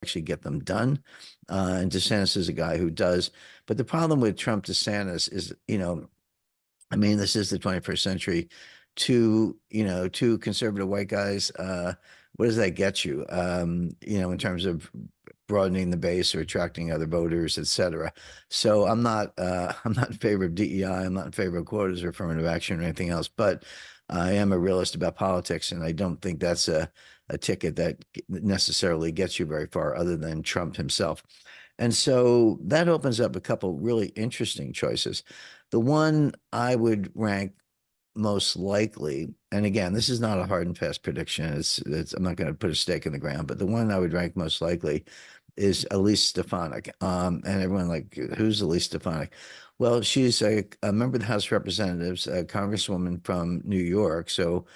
actually get them done. And DeSantis is a guy who does. But the problem with Trump DeSantis is, I mean, this is the 21st century. Two conservative white guys, what does that get you? In terms of broadening the base or attracting other voters, et cetera. So I'm not in favor of DEI. I'm not in favor of quotas or affirmative action or anything else, but I am a realist about politics, and I don't think that's a ticket that necessarily gets you very far other than Trump himself. And so that opens up a couple really interesting choices. The one I would rank most likely, and again, this is not a hard and fast prediction. I'm not going to put a stake in the ground, but the one I would rank most likely is Elise Stefanik. And everyone like, who's Elise Stefanik? Well, she's a member of the House of Representatives, a congresswoman from New York. So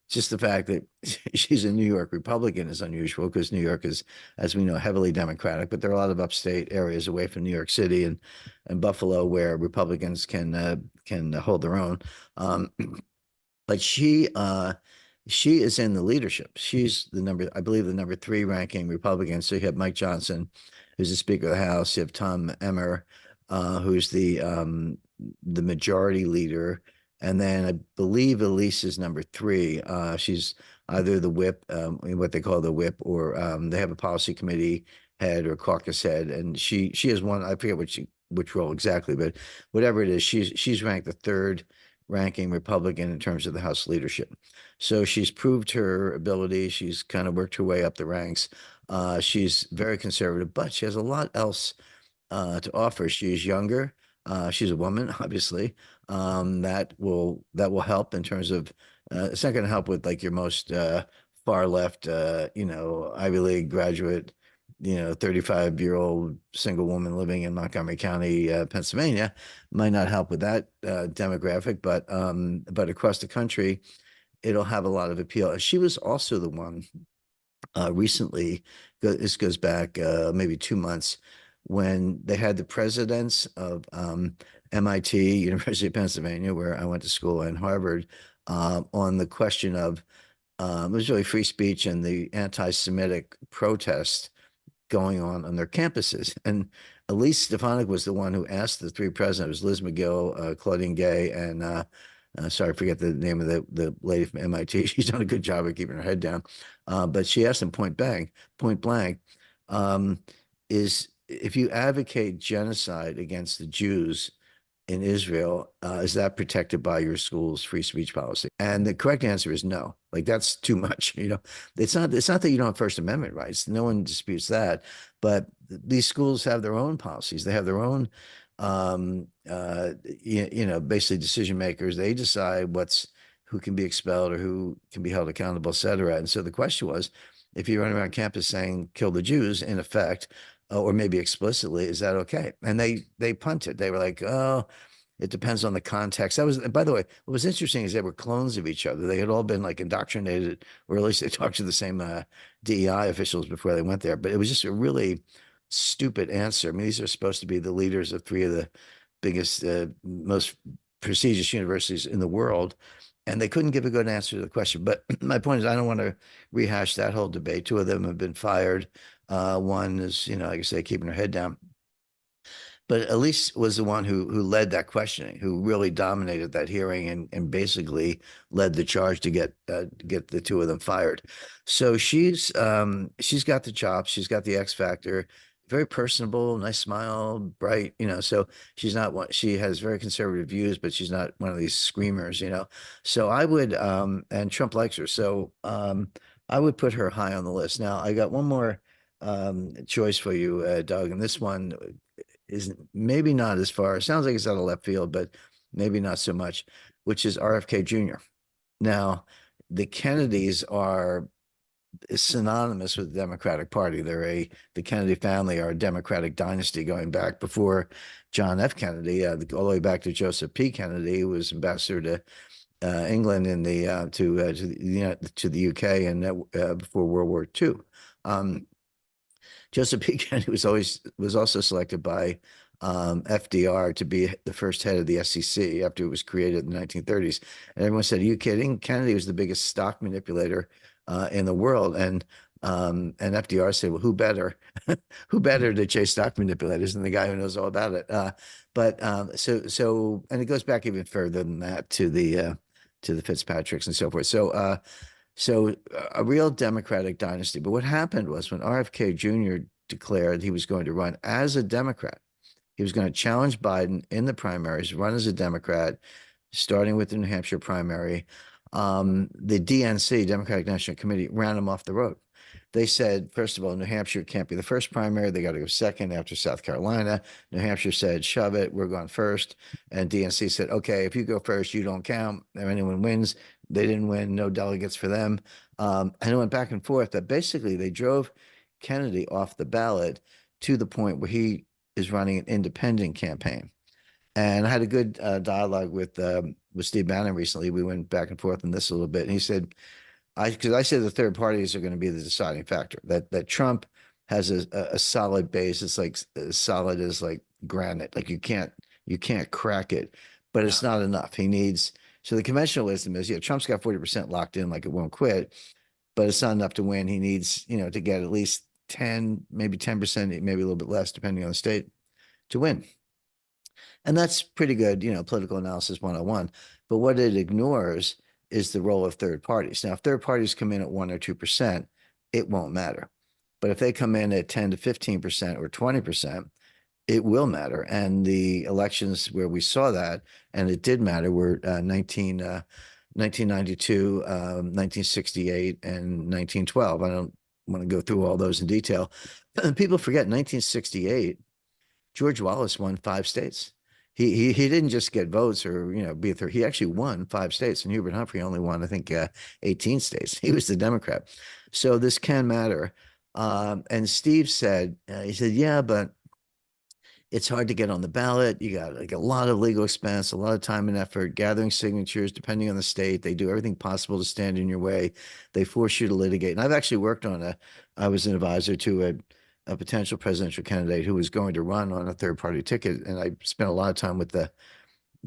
just the fact that she's a New York Republican is unusual because New York is, as we know, heavily Democratic, but there are a lot of upstate areas away from New York City and Buffalo where Republicans can hold their own. But she is in the leadership. She's I believe, the number three ranking Republican. So you have Mike Johnson, who's the Speaker of the House. You have Tom Emmer, who's the majority leader. And then I believe Elise is number three. She's either the whip, what they call the whip, or they have a policy committee head or caucus head. And she is one, I forget which role exactly, but whatever it is, she's ranked the third ranking Republican in terms of the House leadership. So she's proved her ability. She's kind of worked her way up the ranks. She's very conservative, but she has a lot else to offer. She's younger. She's a woman, obviously. That will help in terms of it's not going to help with like your most far left, Ivy League graduate, 35-year-old single woman living in Montgomery County, Pennsylvania. Might not help with that demographic, but across the country, it'll have a lot of appeal. She was also the one recently. This goes back maybe 2 months when they had the presidents of MIT, University of Pennsylvania, where I went to school, and Harvard, on the question of it was really free speech and the anti-Semitic protest going on their campuses. And Elise Stefanik was the one who asked the three presidents, Liz McGill, Claudine Gay, and sorry, I forget the name of the lady from MIT. She's done a good job of keeping her head down. But she asked them point blank, is if you advocate genocide against the Jews in Israel, is that protected by your school's free speech policy? And the correct answer is no. Like that's too much. It's not that you don't have First Amendment rights. No one disputes that. But these schools have their own policies. They have their own, basically decision makers. They decide who can be expelled or who can be held accountable, et cetera. And so the question was, if you run around campus saying "kill the Jews," in effect, or maybe explicitly, is that okay? And they punted. They were like, "Oh, it depends on the context." That was, by the way, what was interesting is they were clones of each other. They had all been like indoctrinated, or at least they talked to the same DEI officials before they went there. But it was just a really stupid answer. I mean, these are supposed to be the leaders of three of the biggest, most prestigious universities in the world, and they couldn't give a good answer to the question. But my point is, I don't want to rehash that whole debate. Two of them have been fired. One is, like I say, keeping her head down. But Elise was the one who led that questioning, who really dominated that hearing and basically led the charge to get the two of them fired. So she's got the chops, she's got the X factor, very personable, nice smile, bright, so she's not one, she has very conservative views, but she's not one of these screamers. So I would and Trump likes her. So I would put her high on the list. Now I got one more choice for you, Doug, and this one is maybe not as far. It sounds like it's out of left field, but maybe not so much, which is RFK Jr. Now, the Kennedys are synonymous with the Democratic Party. The Kennedy family are a Democratic dynasty going back before John F. Kennedy, all the way back to Joseph P. Kennedy, who was ambassador to England in to the UK and before World War II. Joseph P. Kennedy was also selected by FDR to be the first head of the SEC after it was created in the 1930s. And everyone said, "Are you kidding?" Kennedy was the biggest stock manipulator in the world. And And FDR said, well, who better, who better to chase stock manipulators than the guy who knows all about it? And it goes back even further than that to the Fitzpatricks and so forth. So a real Democratic dynasty. But what happened was when RFK Jr. declared he was going to run as a Democrat, he was going to challenge Biden in the primaries, run as a Democrat, starting with the New Hampshire primary. The DNC, Democratic National Committee, ran him off the road. They said, first of all, New Hampshire can't be the first primary. They got to go second after South Carolina. New Hampshire said, shove it, we're going first. And DNC said, okay, if you go first, you don't count. If anyone wins, they didn't win, no delegates for them. And it went back and forth. But basically, they drove Kennedy off the ballot to the point where he is running an independent campaign. And I had a good dialogue with Steve Bannon recently. We went back and forth on this a little bit. And he said, because I said the third parties are going to be the deciding factor, that Trump has a solid base. It's like as solid as like granite. Like you can't crack it, but it's not enough. He needs, so the conventional wisdom is, yeah, Trump's got 40% locked in, like it won't quit, but it's not enough to win. He needs, to get at least 10, maybe 10%, maybe a little bit less, depending on the state, to win. And that's pretty good, political analysis 101. But what it ignores is the role of third parties. Now, if third parties come in at 1 or 2%, it won't matter. But if they come in at 10 to 15% or 20%, it will matter. And the elections where we saw that, and it did matter, were 1992, 1968, and 1912. I don't want to go through all those in detail. People forget 1968, George Wallace won 5 states. He didn't just get votes or be a third. He actually won 5 states, and Hubert Humphrey only won, I think, 18 states. He was the Democrat, so this can matter. And Steve said, he said, yeah, but it's hard to get on the ballot. You got like a lot of legal expense, a lot of time and effort, gathering signatures, depending on the state. They do everything possible to stand in your way. They force you to litigate. And I've actually worked on I was an advisor to a potential presidential candidate who was going to run on a third party ticket. And I spent a lot of time with the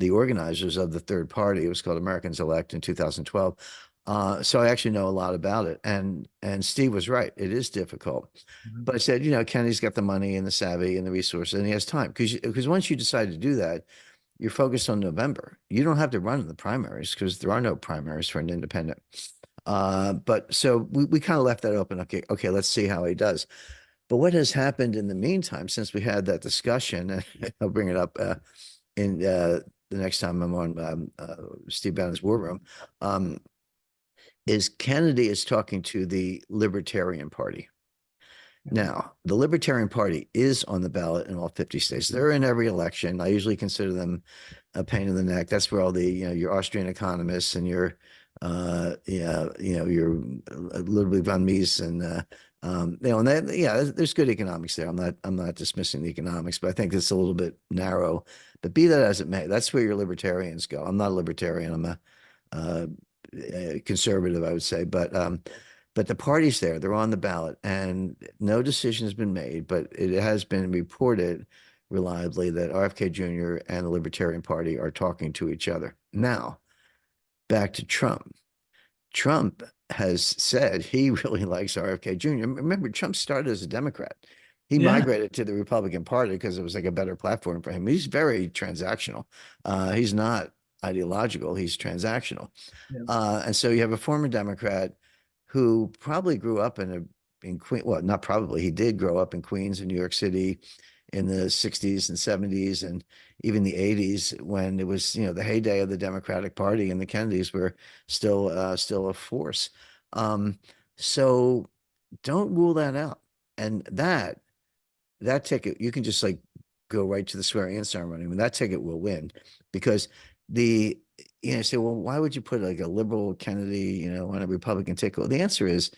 organizers of the third party. It was called Americans Elect in 2012. So I actually know a lot about it. And Steve was right. It is difficult. But I said, Kennedy's got the money and the savvy and the resources, and he has time. Because once you decide to do that, you're focused on November. You don't have to run in the primaries because there are no primaries for an independent. But so we kind of left that open. Okay, let's see how he does. But what has happened in the meantime, since we had that discussion, and I'll bring it up in the next time I'm on Steve Bannon's War Room, is Kennedy is talking to the Libertarian Party. Now, the Libertarian Party is on the ballot in all 50 states. They're in every election. I usually consider them a pain in the neck. That's where all the, your Austrian economists and your, your Ludwig von Mises and, there's good economics there. I'm not dismissing the economics, but I think it's a little bit narrow. But be that as it may, that's where your libertarians go. I'm not a libertarian. I'm a conservative, I would say, but the party's there, they're on the ballot, and no decision has been made, but it has been reported reliably that RFK Jr. and the Libertarian Party are talking to each other. Now, back to Trump. Trump has said he really likes RFK Jr. Remember, Trump started as a Democrat. He migrated to the Republican Party because it was like a better platform for him. He's very transactional. He's not ideological. He's transactional. And so you have a former Democrat who probably grew up in Queens. Well, not probably. He did grow up in Queens and New York City in the 60s and 70s and even the 80s when it was, the heyday of the Democratic Party and the Kennedys were still a force. So don't rule that out. And that ticket, you can just like go right to the swearing-in ceremony. I mean, that ticket will win because say, well, why would you put like a liberal Kennedy, on a Republican ticket? Well, the answer is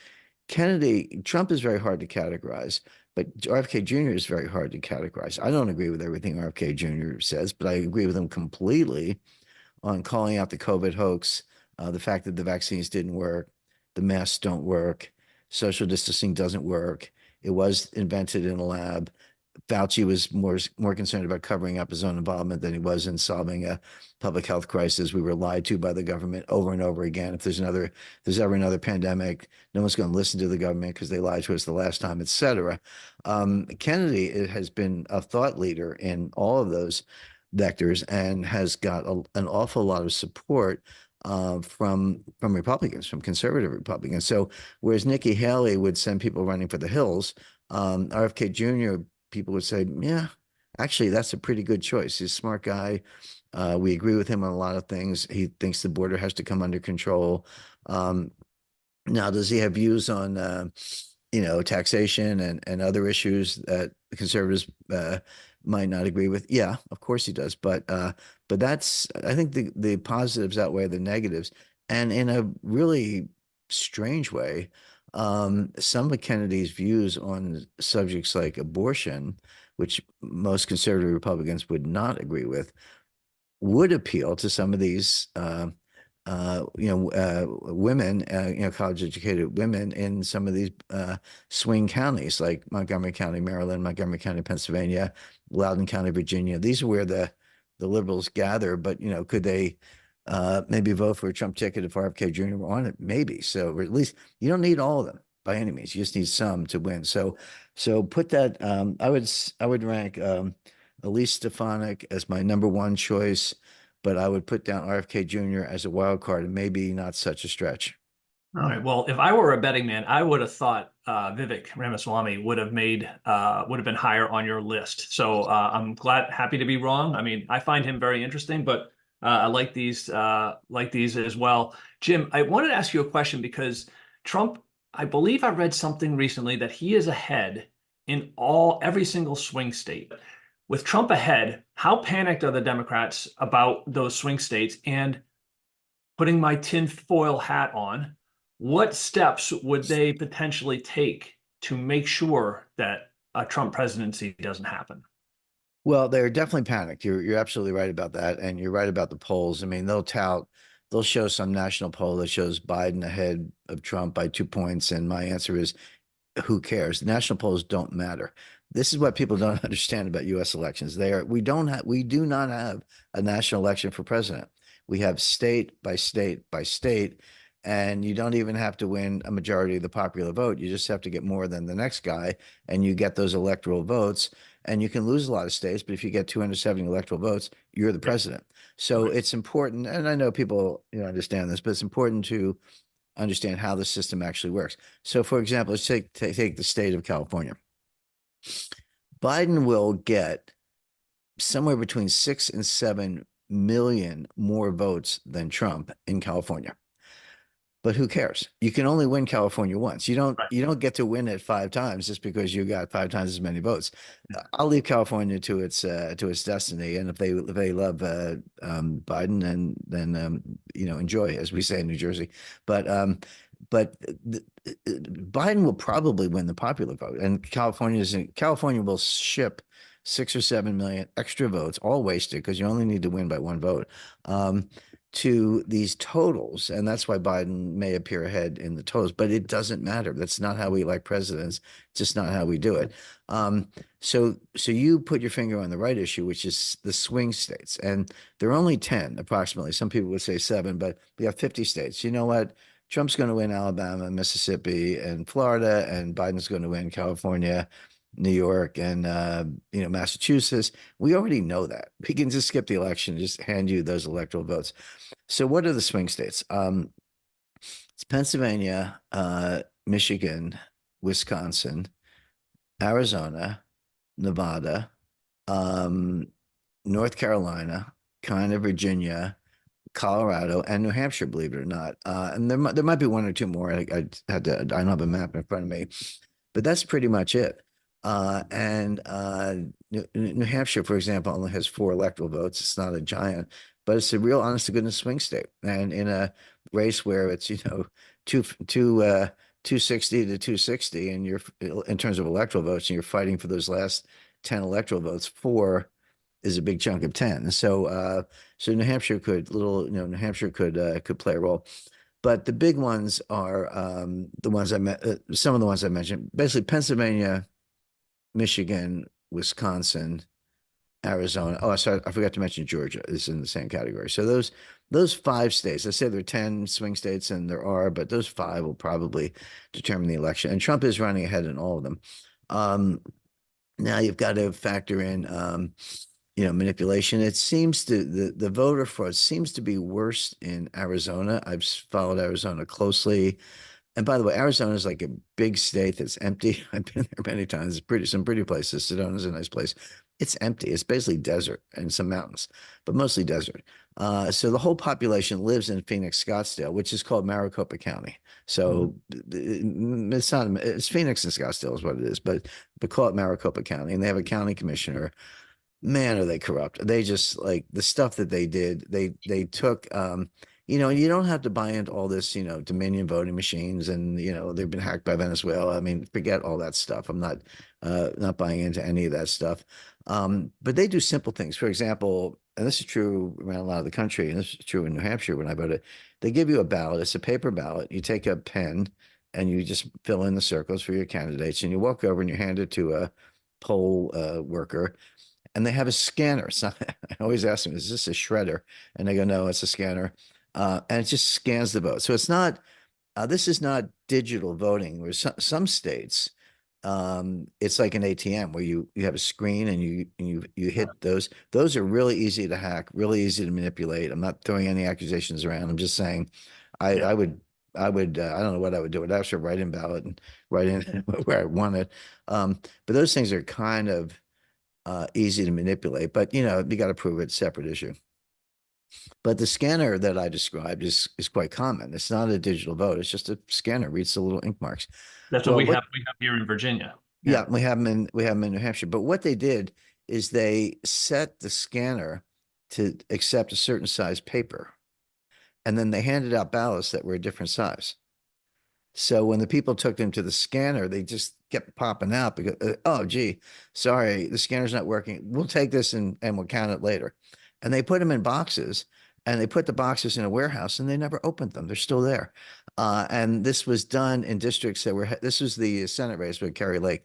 Trump is very hard to categorize, but RFK Jr. is very hard to categorize. I don't agree with everything RFK Jr. says, but I agree with him completely on calling out the COVID hoax, the fact that the vaccines didn't work, the masks don't work, social distancing doesn't work. It was invented in a lab. Fauci was more concerned about covering up his own involvement than he was in solving a public health crisis. We were lied to by the government over and over again. If there's ever another pandemic, no one's going to listen to the government because they lied to us the last time, etc. Kennedy has been a thought leader in all of those vectors and has got an awful lot of support from Republicans, from conservative Republicans. So whereas Nikki Haley would send people running for the hills, RFK Jr. people would say, yeah, actually, that's a pretty good choice. He's a smart guy. We agree with him on a lot of things. He thinks the border has to come under control. Now, does he have views on, taxation and other issues that the conservatives might not agree with? Yeah, of course he does. But that's, I think the positives outweigh the negatives. And in a really strange way, some of Kennedy's views on subjects like abortion, which most conservative Republicans would not agree with, would appeal to some of these women, college-educated women in some of these swing counties like Montgomery County, Maryland, Montgomery County, Pennsylvania, Loudoun County, Virginia. These are where the liberals gather, but could they maybe vote for a Trump ticket if RFK Jr. were on it? Maybe. So, or at least you don't need all of them by any means. You just need some to win. So put that. I would rank Elise Stefanik as my number one choice, but I would put down RFK Jr. as a wild card and maybe not such a stretch. All right. Well, if I were a betting man, I would have thought Vivek Ramaswamy would have been higher on your list. So I'm happy to be wrong. I mean, I find him very interesting, but I like these as well. Jim, I wanted to ask you a question because Trump, I believe I read something recently that he is ahead in every single swing state. With Trump ahead, how panicked are the Democrats about those swing states? And putting my tinfoil hat on, what steps would they potentially take to make sure that a Trump presidency doesn't happen? Well, they're definitely panicked. You're absolutely right about that, and you're right about the polls. I mean, they'll show some national poll that shows Biden ahead of Trump by 2 points, and my answer is, who cares? National polls don't matter. This is what people don't understand about U.S. elections. We do not have a national election for president. We have state by state by state, and you don't even have to win a majority of the popular vote. You just have to get more than the next guy, and you get those electoral votes. And you can lose a lot of states, but if you get 270 electoral votes, you're the president. So it's important, and I know people understand this, but it's important to understand how the system actually works. So, for example, let's take the state of California. Biden will get somewhere between 6 and 7 million more votes than Trump in California. But who cares? You can only win California once. You don't get to win it 5 times just because you got 5 times as many votes. I'll leave California to its destiny, and if they love Biden, then enjoy, as we say in New Jersey. But Biden will probably win the popular vote, and California will ship 6 or 7 million extra votes, all wasted because you only need to win by one vote. To these totals, and that's why Biden may appear ahead in the totals, but it doesn't matter. That's not how we elect presidents. It's just not how we do it. So you put your finger on the right issue, which is the swing states, and there are only 10 approximately. Some people would say 7, but we have 50 states. You know what? Trump's going to win Alabama, Mississippi, and Florida, and Biden's going to win California, New York, and Massachusetts. We already know that. We can just skip the election and just hand you those electoral votes. So what are the swing states? It's Pennsylvania, Michigan, Wisconsin, Arizona, Nevada, North Carolina, kind of Virginia, Colorado, and New Hampshire, believe it or not. And there might be one or two more. I don't have a map in front of me, but that's pretty much it. New Hampshire, for example, only has 4 electoral votes. It's not a giant, but it's a real honest to goodness swing state. And in a race where it's, 260 to 260, and you're in terms of electoral votes, and you're fighting for those last 10 electoral votes, 4 is a big chunk of 10. So New Hampshire could play a role. But the big ones are some of the ones I mentioned. Basically, Pennsylvania, Michigan, Wisconsin, Arizona. Oh, sorry, I forgot to mention Georgia is in the same category. So those five states, let's say there are 10 swing states and there are, but those five will probably determine the election. And Trump is running ahead in all of them. Um, Now you've got to factor in manipulation. It seems to the voter fraud seems to be worse in Arizona. I've followed Arizona closely. And by the way, Arizona is like a big state that's empty. I've been there many times. It's pretty, some pretty places. Sedona is a nice place. It's empty. It's basically desert and some mountains, but mostly desert. So the whole population lives in Phoenix, Scottsdale, which is called Maricopa County. So it's not, it's Phoenix and Scottsdale is what it is, but call it Maricopa County. And they have a county commissioner. Man, are they corrupt. They just like the stuff that they did. They took you don't have to buy into all this, Dominion voting machines and they've been hacked by Venezuela. I mean, forget all that stuff. I'm not buying into any of that stuff. But they do simple things. For example, and this is true around a lot of the country, and this is true in New Hampshire when I voted. They give you a ballot. It's a paper ballot. You take a pen and you just fill in the circles for your candidates, and you walk over and you hand it to a poll worker, and they have a scanner. So I always ask them, is this a shredder? And they go, no, it's a scanner. And it just scans the vote. So it's not, this is not digital voting, where some states, it's like an ATM where you have a screen and you hit those. Those are really easy to hack, really easy to manipulate. I'm not throwing any accusations around. I'm just saying I, Yeah. I would, I don't know what I would do. I'd actually write in ballot and write in where I want it. But those things are kind of easy to manipulate, but you got to prove it, separate issue. But the scanner that I described is quite common. It's not a digital vote. It's just a scanner, reads the little ink marks. That's what Well, we have here in Virginia. Yeah. yeah, we have them in New Hampshire. But what they did is they set the scanner to accept a certain size paper, and then they handed out ballots that were a different size. So when the people took them to the scanner, they just kept popping out because, oh, gee, sorry, the scanner's not working. We'll take this and we'll count it later. And they put them in boxes, and they put the boxes in a warehouse, and they never opened them. They're still there. And this was done in districts that were, this was the Senate race with Kerry Lake.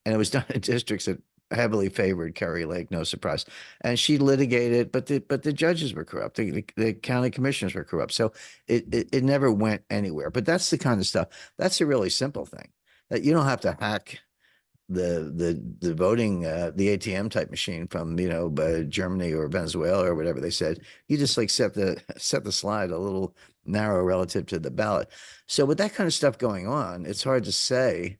And it was done in districts that heavily favored Kerry Lake, no surprise. And she litigated, but the judges were corrupt. The county commissioners were corrupt. So it never went anywhere. But that's the kind of stuff. That's a really simple thing that you don't have to hack the voting the ATM type machine from Germany or Venezuela or whatever they said. You just like set the slide a little narrow relative to the ballot. So with that kind of stuff going on, it's hard to say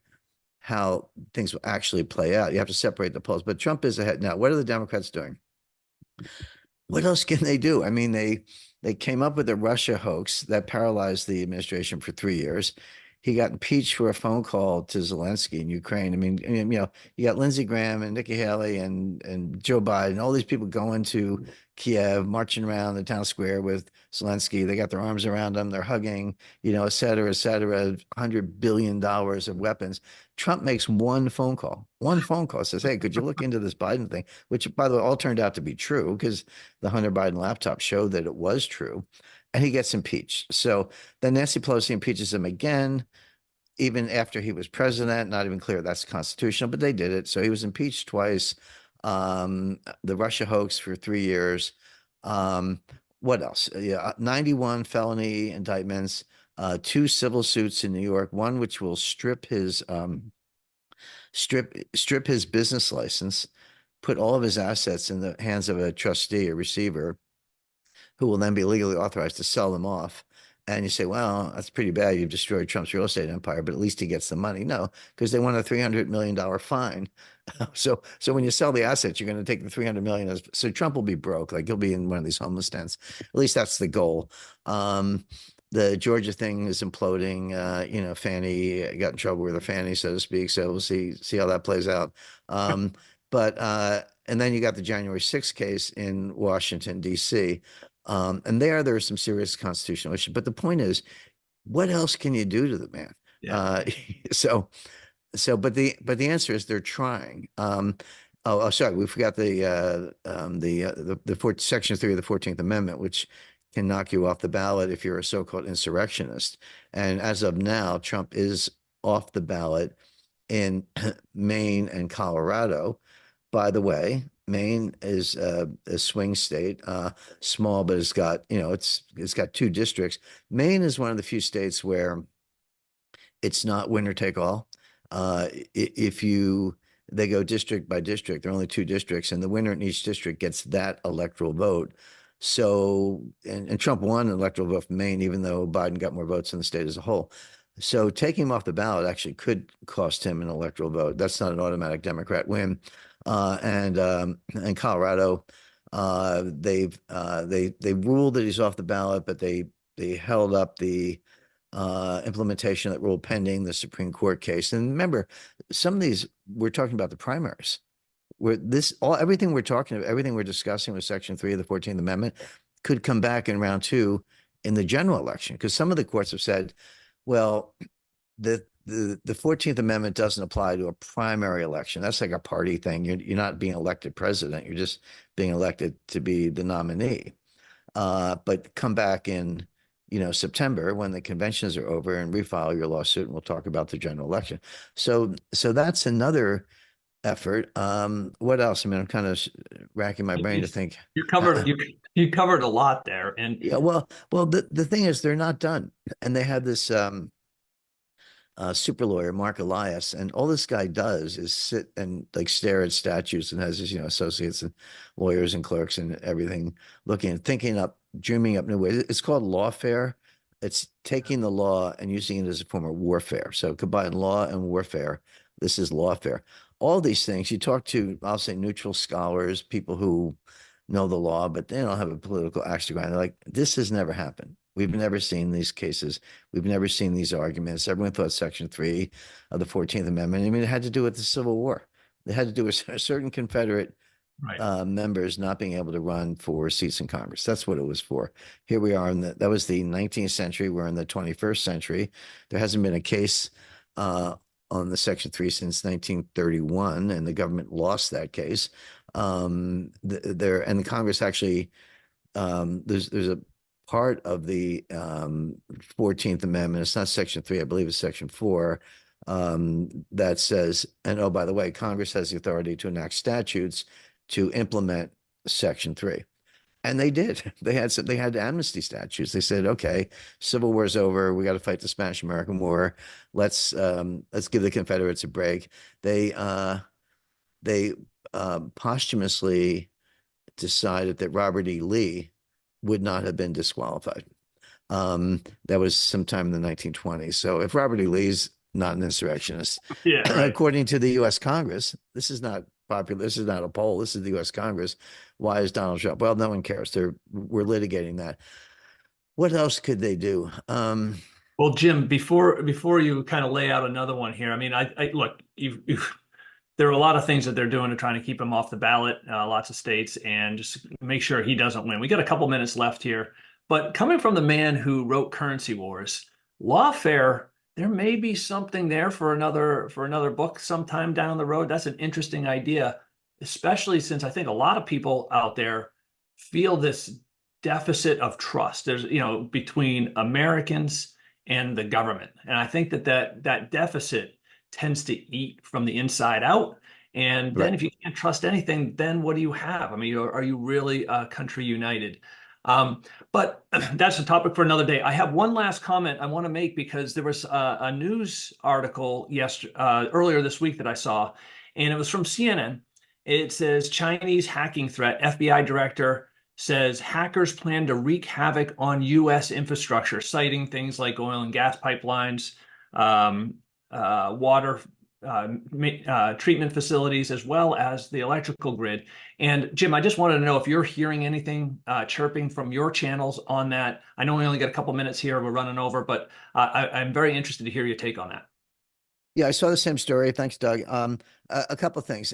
how things will actually play out. You have to separate the polls. But Trump is ahead now. What are the Democrats doing? What else can they do? I mean, they came up with a Russia hoax that paralyzed the administration for 3 years. He got impeached for a phone call to Zelensky in Ukraine. I mean, you got Lindsey Graham and Nikki Haley and Joe Biden, all these people going to Kiev, marching around the town square with Zelensky. They got their arms around him, they're hugging, et cetera, et cetera, $100 billion of weapons. Trump makes one phone call, says, hey, could you look into this Biden thing? Which, by the way, all turned out to be true because the Hunter Biden laptop showed that it was true. And he gets impeached. So then Nancy Pelosi impeaches him again, even after he was president. Not even clear that's constitutional, but they did it. So he was impeached twice. The Russia hoax for 3 years. What else? Yeah, 91 felony indictments, two civil suits in New York, one which will strip his business license, put all of his assets in the hands of a trustee, a receiver, who will then be legally authorized to sell them off. And you say, well, that's pretty bad. You've destroyed Trump's real estate empire, but at least he gets the money. No, because they want a $300 million fine. So when you sell the assets, you're going to take the 300 million. So Trump will be broke. Like he'll be in one of these homeless tents. At least that's the goal. The Georgia thing is imploding. Fannie got in trouble with her Fannie, so to speak. So we'll see how that plays out. And then you got the January 6th case in Washington, D.C. And there are some serious constitutional issues. But the point is, what else can you do to the man? Yeah. But the answer is they're trying. Sorry, we forgot the Section 3 of the 14th Amendment, which can knock you off the ballot if you're a so-called insurrectionist. And as of now, Trump is off the ballot in Maine and Colorado. by the way, Maine is a swing state, small, but it's got, it's got two districts. Maine is one of the few states where it's not winner take all. If you They go district by district, there are only two districts, and the winner in each district gets that electoral vote. So, and Trump won an electoral vote from Maine, even though Biden got more votes in the state as a whole. So taking him off the ballot actually could cost him an electoral vote. That's not an automatic Democrat win. And Colorado, they ruled that he's off the ballot, but they held up the implementation of that rule pending the Supreme Court case. And remember, some of these we're talking about the primaries. Where this all everything we're talking about, everything we're discussing with Section 3 of the 14th Amendment could come back in round two in the general election. Because some of the courts have said, well, the 14th Amendment doesn't apply to a primary election. That's like a party thing. You're not being elected president. You're just being elected to be the nominee. But come back in, September when the conventions are over and refile your lawsuit, and we'll talk about the general election. So that's another effort. What else? I mean, I'm kind of racking my brain to think. You covered you covered a lot there, and Yeah, well, the thing is, they're not done, and they have this super lawyer, Mark Elias, and all this guy does is sit and like stare at statutes and has his, associates and lawyers and clerks and everything looking and thinking up, dreaming up new ways. It's called lawfare. It's taking the law and using it as a form of warfare. So combine law and warfare. This is lawfare. All these things, you talk to, I'll say, neutral scholars, people who know the law, but they don't have a political axe to grind. They're like, this has never happened. We've never seen these cases. We've never seen these arguments. Everyone thought Section 3 of the 14th Amendment, I mean, it had to do with the Civil War. It had to do with certain Confederate right. members not being able to run for seats in Congress. That's what it was for. Here we are that was the 19th century. We're in the 21st century. There hasn't been a case on the Section 3 since 1931, and the government lost that case. And the Congress actually, there's a part of the 14th Amendment, it's not Section 3, I believe it's Section 4, that says, and oh, by the way, Congress has the authority to enact statutes to implement Section 3. And they did. They had amnesty statutes. They said, okay, Civil War's over. We got to fight the Spanish-American War. Let's give the Confederates a break. They posthumously decided that Robert E. Lee would not have been disqualified. That was sometime in the 1920s. So if Robert E. Lee's not an insurrectionist, Yeah, right. according to the U.S. Congress, this is not popular. This is not a poll. This is the U.S. Congress. Why is Donald Trump? Well, no one cares. We're litigating that. What else could they do? Well, Jim, before you kind of lay out another one here, I mean, I look, there are a lot of things that they're doing to trying to keep him off the ballot, lots of states, and just make sure he doesn't win. We got a couple minutes left here, but coming from the man who wrote Currency Wars, lawfare, there may be something there for another book sometime down the road. That's an interesting idea, especially since I think a lot of people out there feel this deficit of trust. There's, between Americans and the government, and I think that deficit tends to eat from the inside out. And then Right. if you can't trust anything, then what do you have? I mean, are you really a country united? But that's a topic for another day. I have one last comment I want to make because there was a news article earlier this week that I saw, and it was from CNN. It says Chinese hacking threat. FBI director says hackers plan to wreak havoc on U.S. infrastructure, citing things like oil and gas pipelines, water treatment facilities, as well as the electrical grid. And Jim, I just wanted to know if you're hearing anything chirping from your channels on that. I know we only got a couple minutes here. We're running over, but I'm very interested to hear your take on that. Yeah, I saw the same story. Thanks, Doug. A couple of things.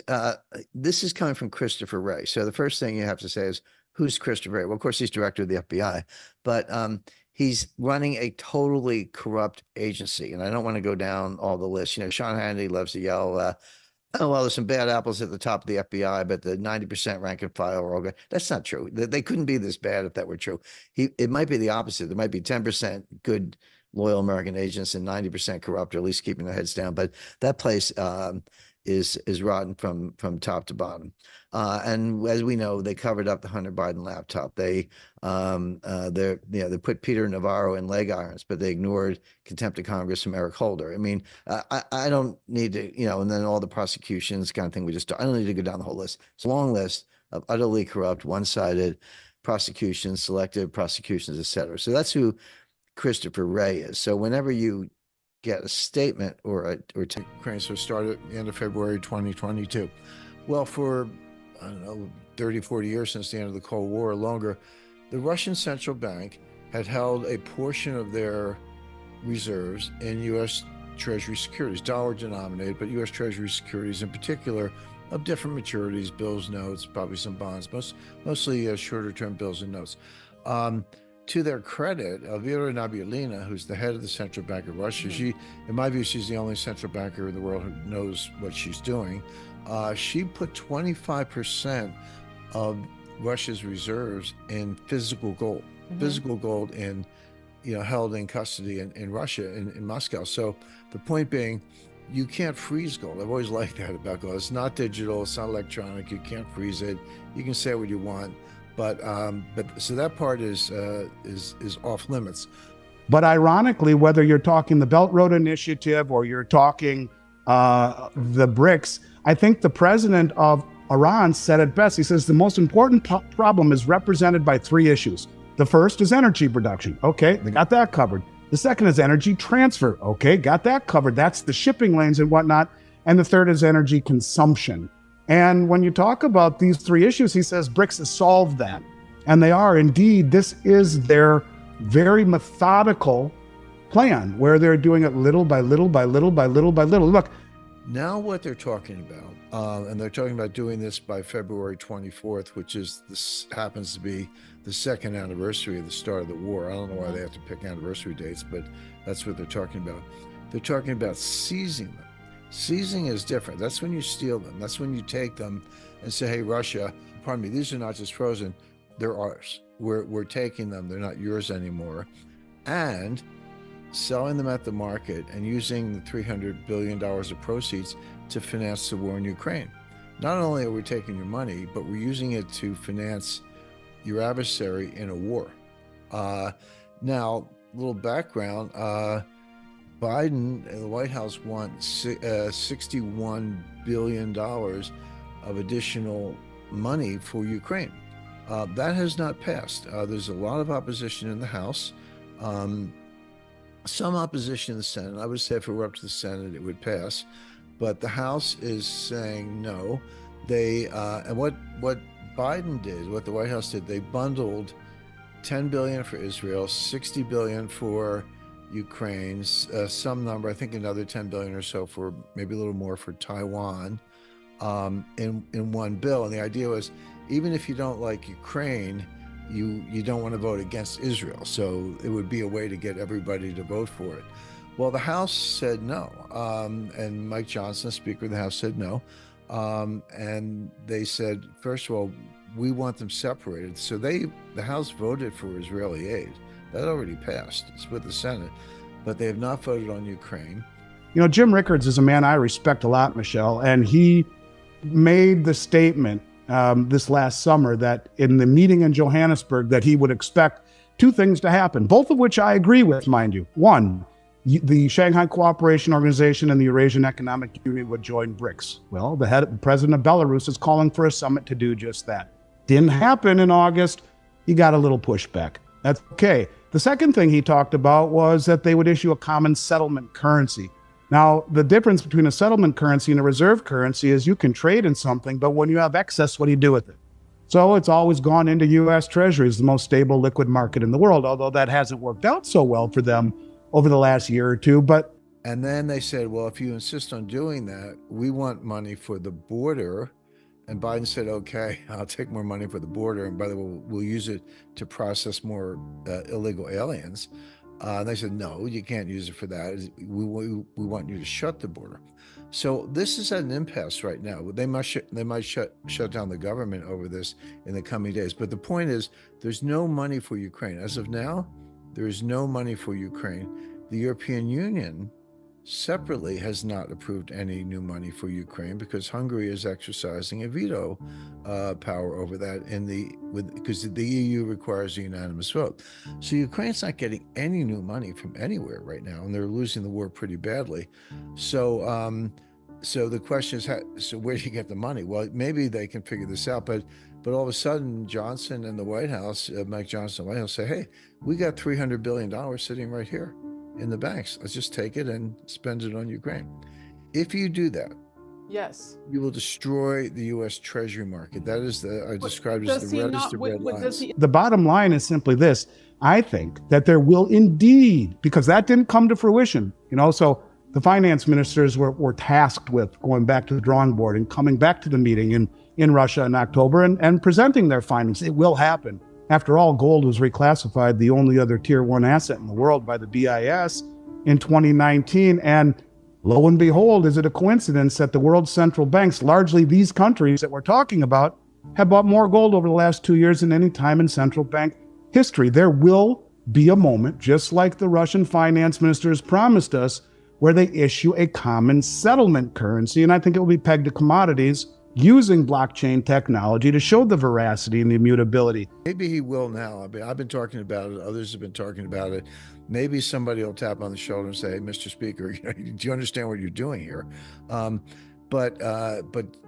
This is coming from Christopher Wray. So the first thing you have to say is, who's Christopher Wray? Well, of course, he's director of the FBI, but he's running a totally corrupt agency. And I don't want to go down all the list. Sean Hannity loves to yell, oh, well, there's some bad apples at the top of the FBI, but the 90% rank and file are all good. That's not true. They couldn't be this bad if that were true. It might be the opposite. There might be 10% good, loyal American agents and 90% corrupt, or at least keeping their heads down. But that place is rotten from top to bottom. And as we know, they covered up the Hunter Biden laptop. They they put Peter Navarro in leg irons, but they ignored contempt of Congress from Eric Holder. I mean, I don't need to, and then all the prosecutions kind of thing. I don't need to go down the whole list. It's a long list of utterly corrupt, one-sided prosecutions, selective prosecutions, et cetera. So that's who Christopher Wray is. So whenever you get a statement or Ukraine, so started at the end of February 2022. Well, for, I don't know, 30, 40 years since the end of the Cold War or longer, the Russian central bank had held a portion of their reserves in U.S. Treasury securities, dollar denominated, but U.S. Treasury securities in particular of different maturities, bills, notes, probably some bonds, mostly shorter term bills and notes. To their credit, Elvira Nabiullina, who's the head of the Central Bank of Russia, she, in my view, she's the only central banker in the world who knows what she's doing. She put 25% of Russia's reserves in physical gold, held in custody in Russia, in Moscow. So the point being, you can't freeze gold. I've always liked that about gold. It's not digital, it's not electronic. You can't freeze it. You can say what you want. But so that part is off limits. But ironically, whether you're talking the Belt Road Initiative or you're talking the BRICS, I think the president of Iran said it best. He says the most important problem is represented by three issues. The first is energy production. Okay, they got that covered. The second is energy transfer. Okay, got that covered. That's the shipping lanes and whatnot. And the third is energy consumption. And when you talk about these three issues, he says BRICS has solved that. And they are indeed, this is their very methodical plan where they're doing it little by little by little by little by little. Look. Now what they're talking about, and they're talking about doing this by February 24th, which happens to be the second anniversary of the start of the war. I don't know why they have to pick anniversary dates, but that's what they're talking about. They're talking about seizing them. Seizing is different. That's when you steal them. That's when you take them and say, hey, Russia, pardon me, these are not just frozen, they're ours. We're taking them, they're not yours anymore. And selling them at the market and using the $300 billion of proceeds to finance the war in Ukraine. Not only are we taking your money, but we're using it to finance your adversary in a war. Now, a little background, Biden and the White House want $61 billion of additional money for Ukraine. That has not passed. There's a lot of opposition in the House, some opposition in the Senate. I would say if it were up to the Senate, it would pass. But the House is saying no. They and what Biden did, what the White House did, they bundled $10 billion for Israel, $60 billion for Ukraine, some number, I think another 10 billion or so for maybe a little more for Taiwan, in one bill. And the idea was, even if you don't like Ukraine, you don't want to vote against Israel. So it would be a way to get everybody to vote for it. Well, the House said no. And Mike Johnson, Speaker of the House, said no. And they said, first of all, we want them separated. So the House voted for Israeli aid. That already passed. It's with the Senate, but they have not voted on Ukraine. You know, Jim Rickards is a man I respect a lot, Michelle, and he made the statement this last summer that in the meeting in Johannesburg that he would expect two things to happen, both of which I agree with, mind you. One, the Shanghai Cooperation Organization and the Eurasian Economic Union would join BRICS. Well, the president of Belarus is calling for a summit to do just that. Didn't happen in August. He got a little pushback. That's okay. The second thing he talked about was that they would issue a common settlement currency. Now, the difference between a settlement currency and a reserve currency is you can trade in something, but when you have excess, what do you do with it? So it's always gone into U.S. Treasuries, the most stable liquid market in the world, although that hasn't worked out so well for them over the last year or two. And then they said, well, if you insist on doing that, we want money for the border. And Biden said, okay, I'll take more money for the border. And by the way, we'll use it to process more illegal aliens. And they said, no, you can't use it for that. We want you to shut the border. So this is at an impasse right now. They might shut down the government over this in the coming days. But the point is, there's no money for Ukraine. As of now, there is no money for Ukraine. The European Union separately has not approved any new money for Ukraine because Hungary is exercising a veto power over that because the EU requires a unanimous vote. So Ukraine's not getting any new money from anywhere right now, and they're losing the war pretty badly. So the question is, so where do you get the money? Well, maybe they can figure this out, but all of a sudden, Johnson and the White House, Mike Johnson, the White House, say, "Hey, we got $300 billion sitting right here in the banks. Let's just take it and spend it on Ukraine." If you do that, Yes. you will destroy the U.S. Treasury market. That is I described as Does the he reddest not? of red Does lines. he? The bottom line is simply this. I think that there will indeed, because that didn't come to fruition, so the finance ministers were tasked with going back to the drawing board and coming back to the meeting in Russia in October and presenting their findings. It will happen. After all, gold was reclassified the only other tier 1 asset in the world by the BIS in 2019. And lo and behold, is it a coincidence that the world's central banks, largely these countries that we're talking about, have bought more gold over the last 2 years than any time in central bank history? There will be a moment, just like the Russian finance ministers promised us, where they issue a common settlement currency. And I think it will be pegged to commodities using blockchain technology to show the veracity and the immutability. Maybe he will now. I mean, I've been talking about it. Others have been talking about it. Maybe somebody will tap on the shoulder and say, "Hey, Mr. Speaker, do you understand what you're doing here?" But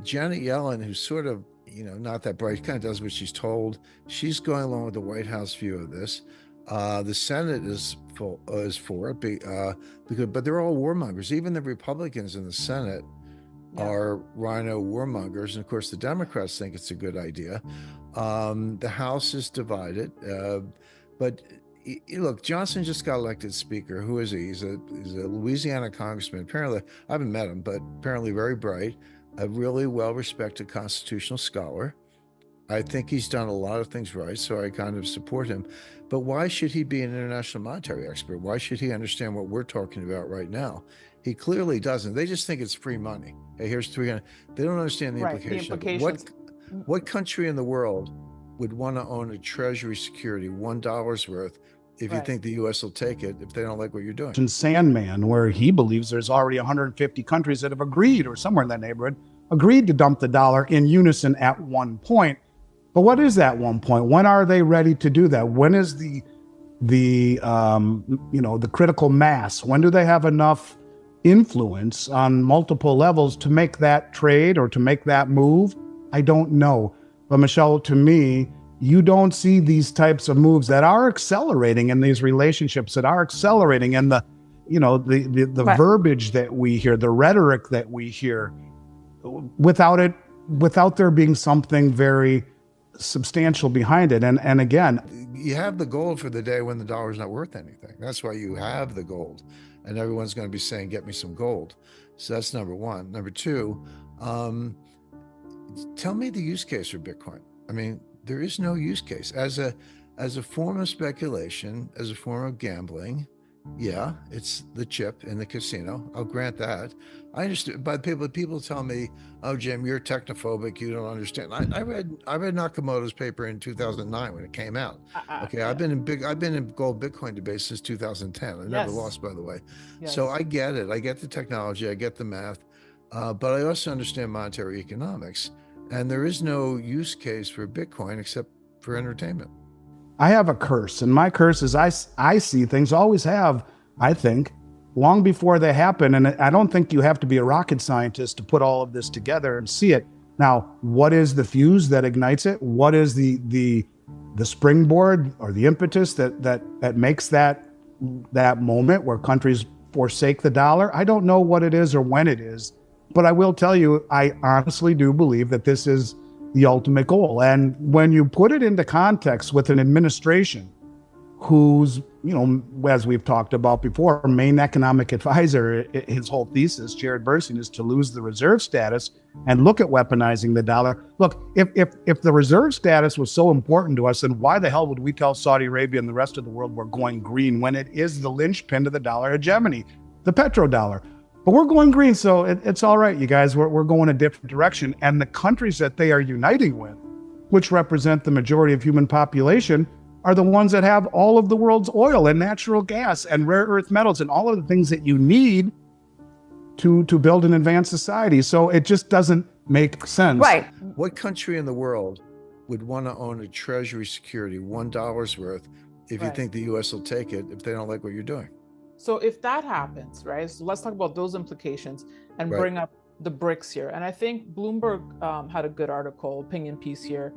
Janet Yellen, who's sort of, not that bright, kind of does what she's told. She's going along with the White House view of this. The Senate is for it, but they're all warmongers. Even the Republicans in the Senate are rhino warmongers, and of course the Democrats think it's a good idea. The House is divided, but look, Johnson just got elected Speaker. Who is he? He's a Louisiana congressman. Apparently, I haven't met him, but apparently very bright, a really well-respected constitutional scholar. I think he's done a lot of things right, so I kind of support him. But why should he be an international monetary expert? Why should he understand what we're talking about right now? He clearly doesn't. They just think it's free money. Hey, here's 300. They don't understand the implication. implications. What country in the world would want to own a treasury security, $1 worth, if you think the U.S. will take it if they don't like what you're doing? And Sandman, where he believes there's already 150 countries that have agreed, or somewhere in that neighborhood, agreed to dump the dollar in unison at one point. But what is that one point? When are they ready to do that? When is the critical mass? When do they have enough influence on multiple levels to make that trade or to make that move? I don't know. But Michelle, to me, you don't see these types of moves that are accelerating in these relationships, that are accelerating, and the verbiage that we hear, the rhetoric that we hear, without there being something very substantial behind it. And again, you have the gold for the day when the dollar's not worth anything. That's why you have the gold, and everyone's going to be saying, "Get me some gold." So that's number one. Number two, tell me the use case for Bitcoin. I mean, there is no use case as a form of speculation, as a form of gambling. Yeah, it's the chip in the casino. I'll grant that. I understand, but people tell me, "Oh, Jim, you're technophobic. You don't understand." I read Nakamoto's paper in 2009 when it came out. Okay, I've been in gold Bitcoin debates since 2010. I've never lost, by the way. Yes. So I get it. I get the technology. I get the math, but I also understand monetary economics. And there is no use case for Bitcoin except for entertainment. I have a curse, and my curse is I see things, always have, I think, long before they happen. And I don't think you have to be a rocket scientist to put all of this together and see it. Now, what is the fuse that ignites it? What is the springboard or the impetus that makes that moment where countries forsake the dollar? I don't know what it is or when it is, but I will tell you, I honestly do believe that this is the ultimate goal. And when you put it into context with an administration whose, as we've talked about before, main economic advisor, his whole thesis, Jared Bernstein, is to lose the reserve status and look at weaponizing the dollar. Look, if the reserve status was so important to us, then why the hell would we tell Saudi Arabia and the rest of the world we're going green when it is the linchpin to the dollar hegemony, the petrodollar? But we're going green, so it's all right, you guys. We're going a different direction. And the countries that they are uniting with, which represent the majority of human population, are the ones that have all of the world's oil and natural gas and rare earth metals and all of the things that you need to build an advanced society. So it just doesn't make sense. Right. What country in the world would want to own a treasury security, $1 worth, if you Right. think the US will take it if they don't like what you're doing? So if that happens, right? So let's talk about those implications and Right. bring up the BRICS here. And I think Bloomberg had a good article, opinion piece here.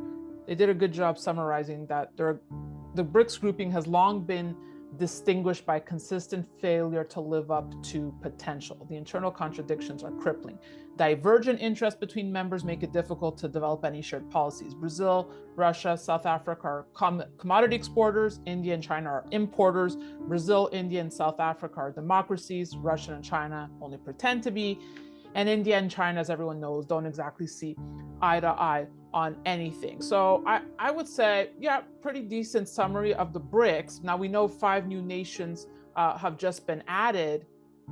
They did a good job summarizing that the BRICS grouping has long been distinguished by consistent failure to live up to potential. The internal contradictions are crippling. Divergent interests between members make it difficult to develop any shared policies. Brazil, Russia, South Africa are commodity exporters. India and China are importers. Brazil, India, and South Africa are democracies. Russia and China only pretend to be. And India and China, as everyone knows, don't exactly see eye to eye on anything. So I would say, yeah, pretty decent summary of the BRICS. Now we know 5 new nations have just been added.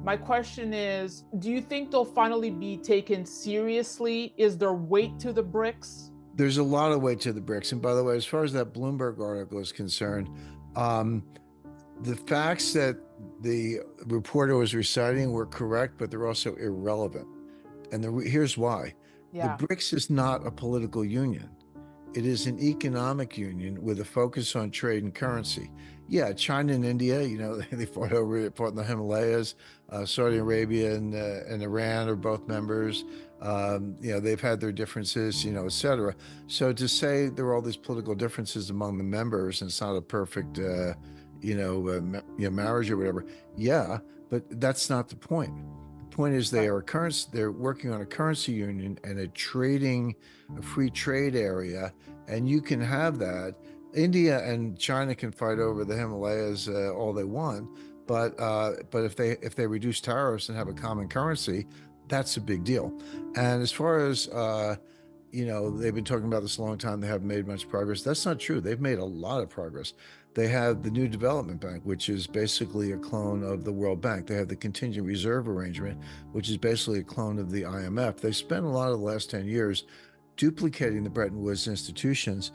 My question is, do you think they'll finally be taken seriously? Is there weight to the BRICS? There's a lot of weight to the BRICS. And by the way, as far as that Bloomberg article is concerned, the facts that the reporter was reciting were correct, but they're also irrelevant. And here's why. Yeah. The BRICS is not a political union. It is an economic union with a focus on trade and currency. Yeah, China and India, they fought in the Himalayas. Saudi Arabia and Iran are both members. They've had their differences, et cetera. So to say there are all these political differences among the members and it's not a perfect, marriage or whatever. Yeah, but that's not the point. The point is they're working on a currency union and a free trade area, and you can have that. India and China can fight over the Himalayas all they want, but if they reduce tariffs and have a common currency, that's a big deal. And as far as they've been talking about this a long time, they haven't made much progress. That's not true. They've made a lot of progress. They have the New Development Bank, which is basically a clone of the World Bank. They have the Contingent Reserve Arrangement, which is basically a clone of the IMF. They spent a lot of the last 10 years duplicating the Bretton Woods institutions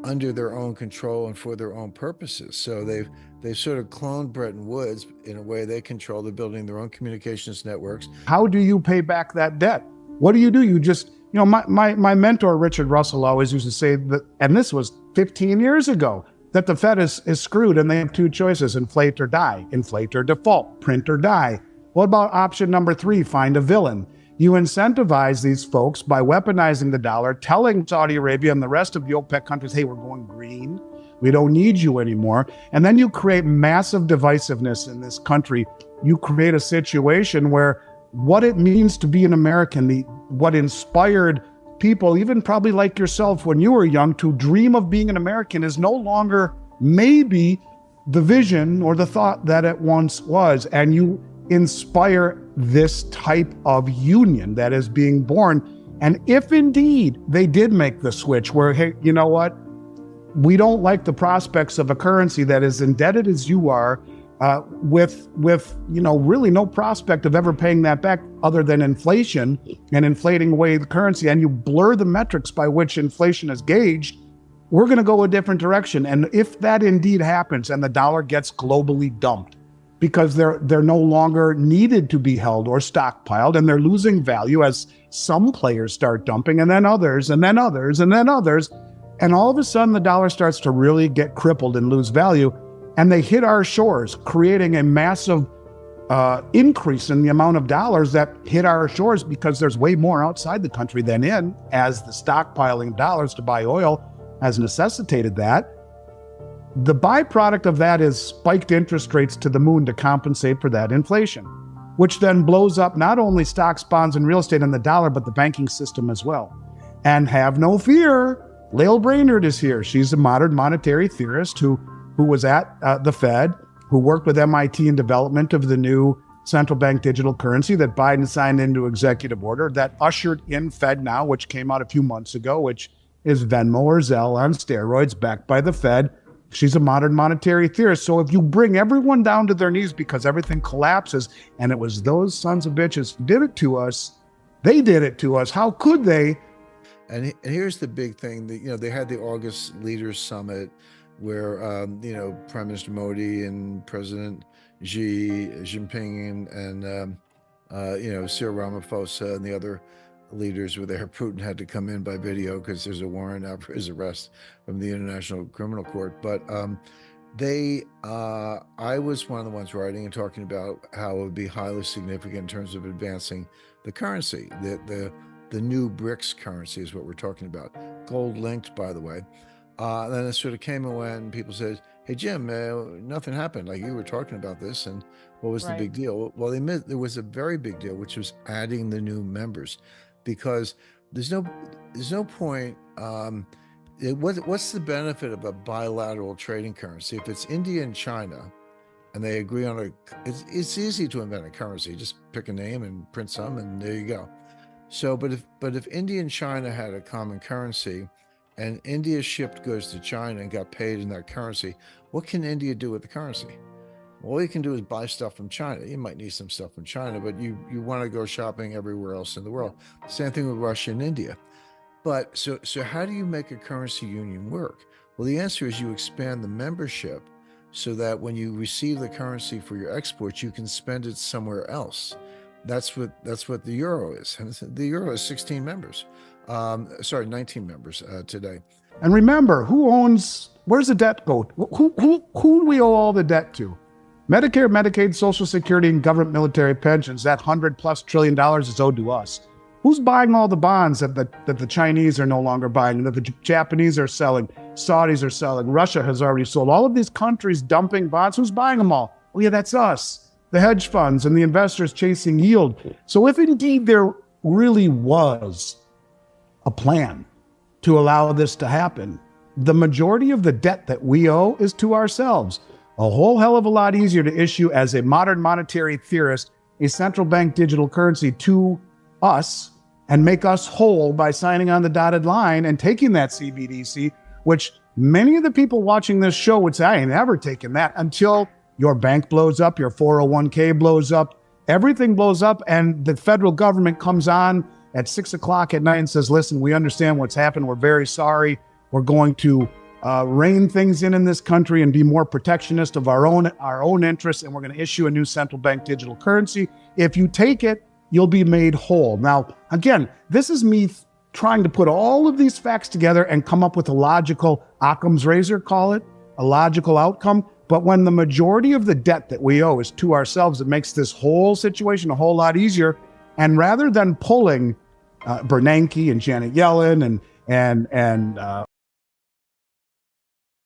under their own control and for their own purposes. So they've sort of cloned Bretton Woods in a way they control. They're building their own communications networks. How do you pay back that debt? What do? You just, my mentor, Richard Russell, always used to say that, and this was 15 years ago, that the Fed is screwed and they have 2 choices, inflate or die, inflate or default, print or die. What about option number 3, find a villain? You incentivize these folks by weaponizing the dollar, telling Saudi Arabia and the rest of the OPEC countries, hey, we're going green. We don't need you anymore. And then you create massive divisiveness in this country. You create a situation where what it means to be an American, what inspired people, even probably like yourself when you were young, to dream of being an American is no longer maybe the vision or the thought that it once was. And you inspire this type of union that is being born. And if indeed they did make the switch where, hey, you know what? We don't like the prospects of a currency that is indebted as you are, with really no prospect of ever paying that back other than inflation and inflating away the currency, and you blur the metrics by which inflation is gauged, we're going to go a different direction. And if that indeed happens and the dollar gets globally dumped because they're no longer needed to be held or stockpiled, and they're losing value as some players start dumping, and then others, and then others, and then others, and all of a sudden the dollar starts to really get crippled and lose value, and they hit our shores, creating a massive increase in the amount of dollars that hit our shores because there's way more outside the country than in, as the stockpiling of dollars to buy oil has necessitated that. The byproduct of that is spiked interest rates to the moon to compensate for that inflation, which then blows up not only stocks, bonds, and real estate and the dollar, but the banking system as well. And have no fear, Lael Brainerd is here. She's a modern monetary theorist who was at the Fed, who worked with MIT in development of the new central bank digital currency that Biden signed into executive order that ushered in FedNow, which came out a few months ago, which is Venmo or Zelle on steroids, backed by the Fed. She's a modern monetary theorist. So if you bring everyone down to their knees because everything collapses, and it was those sons of bitches who did it to us, they did it to us. How could they? And here's the big thing that, they had the August Leaders Summit where, Prime Minister Modi and President Xi Jinping and Cyril Ramaphosa and the other leaders were there. Putin had to come in by video because there's a warrant out for his arrest from the International Criminal Court. But I was one of the ones writing and talking about how it would be highly significant in terms of advancing the currency. The new BRICS currency is what we're talking about. Gold linked, by the way. Then it sort of came and went, and people said, "Hey, Jim, nothing happened. Like, you were talking about this, and what was the big deal?" Well, they admit there was a very big deal, which was adding the new members, because there's no point. What's the benefit of a bilateral trading currency if it's India and China, and they agree on it's easy to invent a currency. Just pick a name and print some, and there you go. So, but if India and China had a common currency, and India shipped goods to China and got paid in that currency, what can India do with the currency? All you can do is buy stuff from China. You might need some stuff from China, but you want to go shopping everywhere else in the world. Same thing with Russia and India. But so how do you make a currency union work? Well, the answer is you expand the membership so that when you receive the currency for your exports, you can spend it somewhere else. That's what the euro is. And the euro has 16 members. 19 members today. And remember, where's the debt go? Who do we owe all the debt to? Medicare, Medicaid, Social Security, and government military pensions. That $100+ trillion is owed to us. Who's buying all the bonds that the Chinese are no longer buying, that the Japanese are selling, Saudis are selling, Russia has already sold? All of these countries dumping bonds. Who's buying them all? Oh yeah, that's us. The hedge funds and the investors chasing yield. So if indeed there really was a plan to allow this to happen, the majority of the debt that we owe is to ourselves. A whole hell of a lot easier to issue, as a modern monetary theorist, a central bank digital currency to us and make us whole by signing on the dotted line and taking that CBDC, which many of the people watching this show would say, I ain't ever taken that, until your bank blows up, your 401k blows up, everything blows up, and the federal government comes on at 6 o'clock at night and says, listen, we understand what's happened. We're very sorry. We're going to rein things in this country and be more protectionist of our own interests, and we're going to issue a new central bank digital currency. If you take it, you'll be made whole. Now, again, this is me trying to put all of these facts together and come up with a logical Occam's razor, call it, a logical outcome. But when the majority of the debt that we owe is to ourselves, it makes this whole situation a whole lot easier. And rather than pulling Bernanke and Janet Yellen and